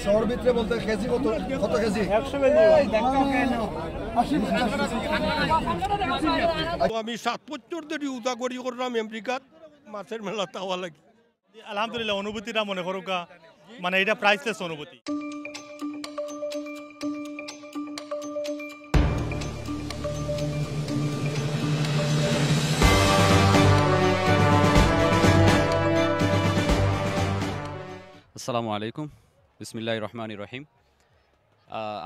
শহর ভিতরে বলতে কেজি কত কত কেজি 100 কেজি আমি ৭ ধরে উদাগরি করলাম আমেরিকাত মাছের মেলা তাওয়া লাগি। আলহামদুলিল্লাহ অনুভূতিটা মনে করুকা মানে এটা প্রাইসলেস অনুভূতি। আসসালামু আলাইকুম, বিসমিল্লাহির রহমানির রহিম।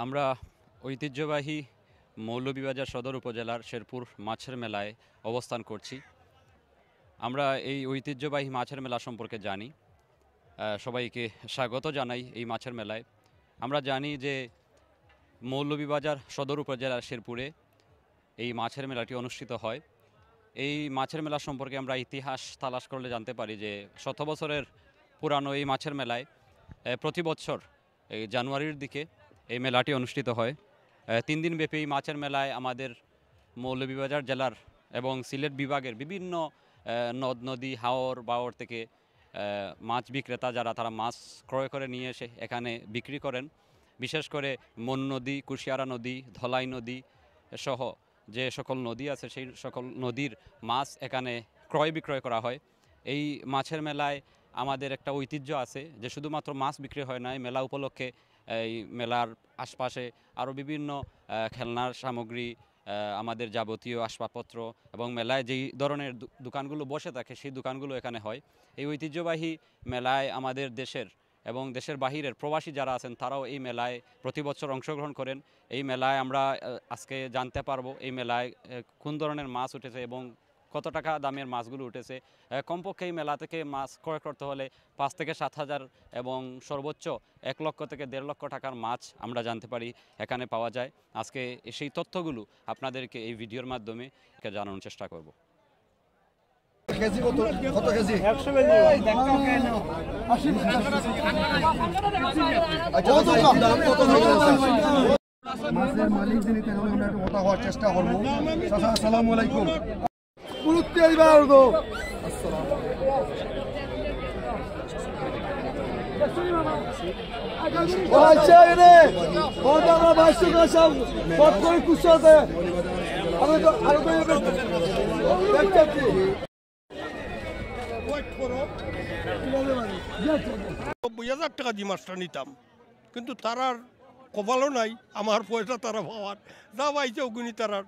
আমরা ঐতিহ্যবাহী মৌলভীবাজার সদর উপজেলার শেরপুর মাছের মেলায় অবস্থান করছি। আমরা এই ঐতিহ্যবাহী মাছের মেলা সম্পর্কে জানি, সবাইকে স্বাগত জানাই এই মাছের মেলায়। আমরা জানি যে মৌলভীবাজার সদর উপজেলার শেরপুরে এই মাছের মেলাটি অনুষ্ঠিত হয়। এই মাছের মেলা সম্পর্কে আমরা ইতিহাস তালাশ করলে জানতে পারি যে শত বছরের পুরানো এই মাছের মেলায় প্রতি বছর এই জানুয়ারির দিকে এই মেলাটি অনুষ্ঠিত হয়। 3 দিন ব্যাপী এই মাছের মেলায় আমাদের মৌলভীবাজার জেলার এবং সিলেট বিভাগের বিভিন্ন নদ নদী হাওর বাওর থেকে মাছ বিক্রেতা যারা তারা মাছ ক্রয় করে নিয়ে এসে এখানে বিক্রি করেন। বিশেষ করে মন নদী, কুশিয়ারা নদী, ধলাই নদী সহ যে সকল নদী আছে সেই সকল নদীর মাছ এখানে ক্রয় বিক্রয় করা হয়। এই মাছের মেলায় আমাদের একটা ঐতিহ্য আছে যে শুধুমাত্র মাছ বিক্রি হয় না, এই মেলা উপলক্ষে এই মেলার আশপাশে আরও বিভিন্ন খেলনার সামগ্রী, আমাদের যাবতীয় আসবাবপত্র এবং মেলায় যেই ধরনের দোকানগুলো বসে থাকে সেই দোকানগুলো এখানে হয়। এই ঐতিহ্যবাহী মেলায় আমাদের দেশের এবং দেশের বাহিরের প্রবাসী যারা আছেন তারাও এই মেলায় প্রতি বছর অংশগ্রহণ করেন। এই মেলায় আমরা আজকে জানতে পারবো এই মেলায় কোন ধরনের মাছ উঠেছে এবং কত টাকা দামের মাছগুলো উঠেছে। কমপক্ষে এই মেলা থেকে মাছ ক্রয় করতে হলে 5 থেকে 7 হাজার এবং সর্বোচ্চ 1 লক্ষ থেকে 1.5 লক্ষ টাকার মাছ আমরা জানতে পারি এখানে পাওয়া যায়। আজকে সেই তথ্যগুলো আপনাদেরকে এই ভিডিওর মাধ্যমে জানানোর চেষ্টা করব। কেজি কত কত কেজি 100 কেজি মাছের মালিক যিনি তাহলে আমরা একটু কথা হওয়ার চেষ্টা করবো। আসসালামু আলাইকুম। পুরুত্তি আইবার গো আচ্ছা রে ওটা আমরা বাইশো না সব কত করে কুছাতে আমি তো আরো দেখতে 90,000 টাকা দিয়ে মাছটা নিতাম, কিন্তু তারার কপালও নাই আমার পয়সা তারা পাওয়ার যা পাইছে ওগুনি তারার।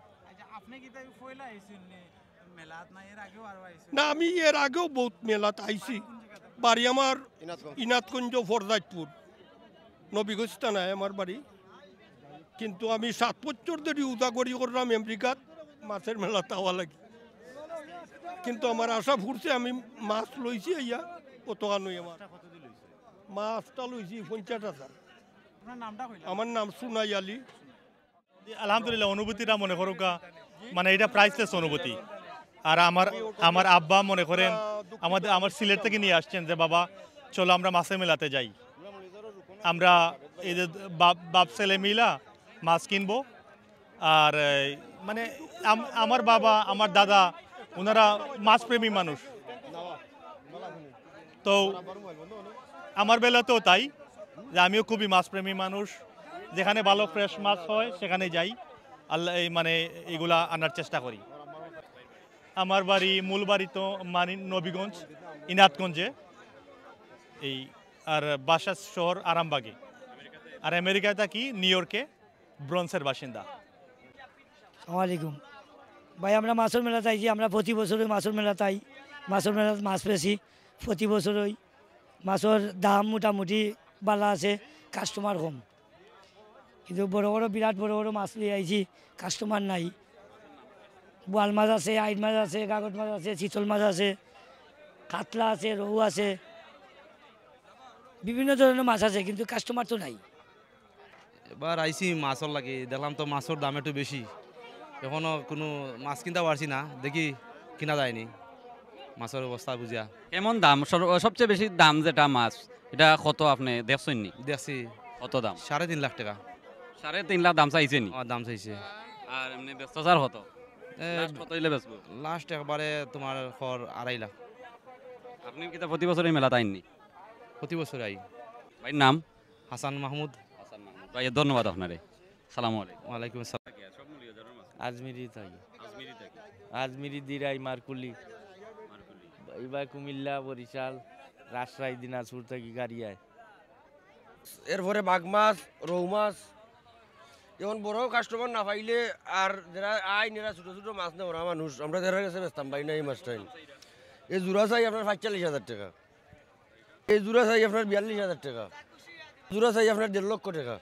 না, আমি এর আগেও বহুত মেলাত আইছি। বাড়ি আমার ইনাতকুঞ্জ ফরজাদপুর, নবীগঞ্জ থানায় আমার বাড়ি। কিন্তু আমি 7 বছর ধরে উদাগরি করলাম আমেরিকাত মাছের মেলা তাওয়া লাগি। কিন্তু আমার আশা ফুরছে, আমি মাছ লইছি ইয়া কত নই আমার মাছটা লইছি 50,000। আমার নাম সুনাই আলী। আলহামদুলিল্লাহ অনুভূতিটা মনে করুকা মানে এটা প্রাইসলেস অনুভূতি। আর আমার আব্বা মনে করেন আমার সিলেট থেকে নিয়ে আসছেন যে বাবা চলো আমরা মাছের মেলাতে যাই। আমরা এই যে বাপ ছেলে মিলা মাছ কিনবো। আর মানে আমার বাবা আমার দাদা ওনারা মাছপ্রেমী মানুষ, তো আমার বেলাতেও তাই যে আমিও খুবই মাছপ্রেমী মানুষ। যেখানে ভালো ফ্রেশ মাছ হয় সেখানে যাই, আল্লাহ মানে এগুলা আনার চেষ্টা করি। আমার বাড়ি মূল বাড়ি তো মানে নবীগঞ্জ ইনাতগঞ্জে এই, আর বাসা শহর আরামবাগে, আর আমেরিকায় থাকি নিউ ইয়র্কে, ব্রন্সের বাসিন্দা। আসসালামু আলাইকুম ভাই, আমরা মাছের মেলা চাইছি। আমরা প্রতি বছরই মাছের মেলা তাই মাছের মেলা মাছ পেয়েছি প্রতি বছরই। মাছের দাম মোটামুটি বালা আছে, কাস্টমার কম, কিন্তু বড় বড় বিরাট বড় বড় মাছ নিয়ে আইছি, কাস্টমার নাই। বোয়াল মাছ আছে, আইট মাছ আছে, কাগজ মাছ আছে, চিতল মাছ আছে, কাতলা আছে, রৌ আছে, বিভিন্ন ধরনের মাছ আছে, কিন্তু কাস্টমার তো নাই। এবার আইসি মাছর লাগে, দেখলাম তো মাছের দাম একটু বেশি, এখনো কোনো মাছ কিনতে পারছি না, দেখি কিনা যায়নি মাছের অবস্থা বুঝিয়া। কেমন দাম? সবচেয়ে বেশি দাম যেটা মাছ, এটা কত আপনি দেখছেন নি? দেখছি কত দাম? 3.5 লাখ টাকা। 3.5 লাখ দাম চাইছে নি? দাম চাইছে। আর এমনি ব্যস্ত স্যার কত কত হইলে বেচবো? লাস্ট একবারে তোমার 2.5 লাখ। আপনি কি প্রতি বছর এই মেলা তাইননি? প্রতি বছর আই। ভাইয়ের নাম? হাসান মাহমুদ। ভাই ধন্যবাদ আপনারে। সালামু আলাইকুম। ওয়ালাইকুম আসসালাম। আজমিরি থাকি। আজমিরি দিরাই মারকুলি এবার কুমিল্লা বরিশাল রাজশাহী দিনাজপুর থেকে গাড়ি আয়। এরপরে বাঘ মাছ, রৌ মাছ, যেমন বড় কাস্টমার না পাইলে আর যারা আইন এরা ছোটো ছোটো মাছ নেওয়া মানুষ আমরা যারা কাছে বেচতাম পাই না এই মাছটাই। এই জোড়া চাই আপনার ৪৫,০০০ টাকা, এই জোড়া চাই আপনার ৪২,০০০ টাকা, জোড়া চাই আপনার ১.৫ লক্ষ টাকা।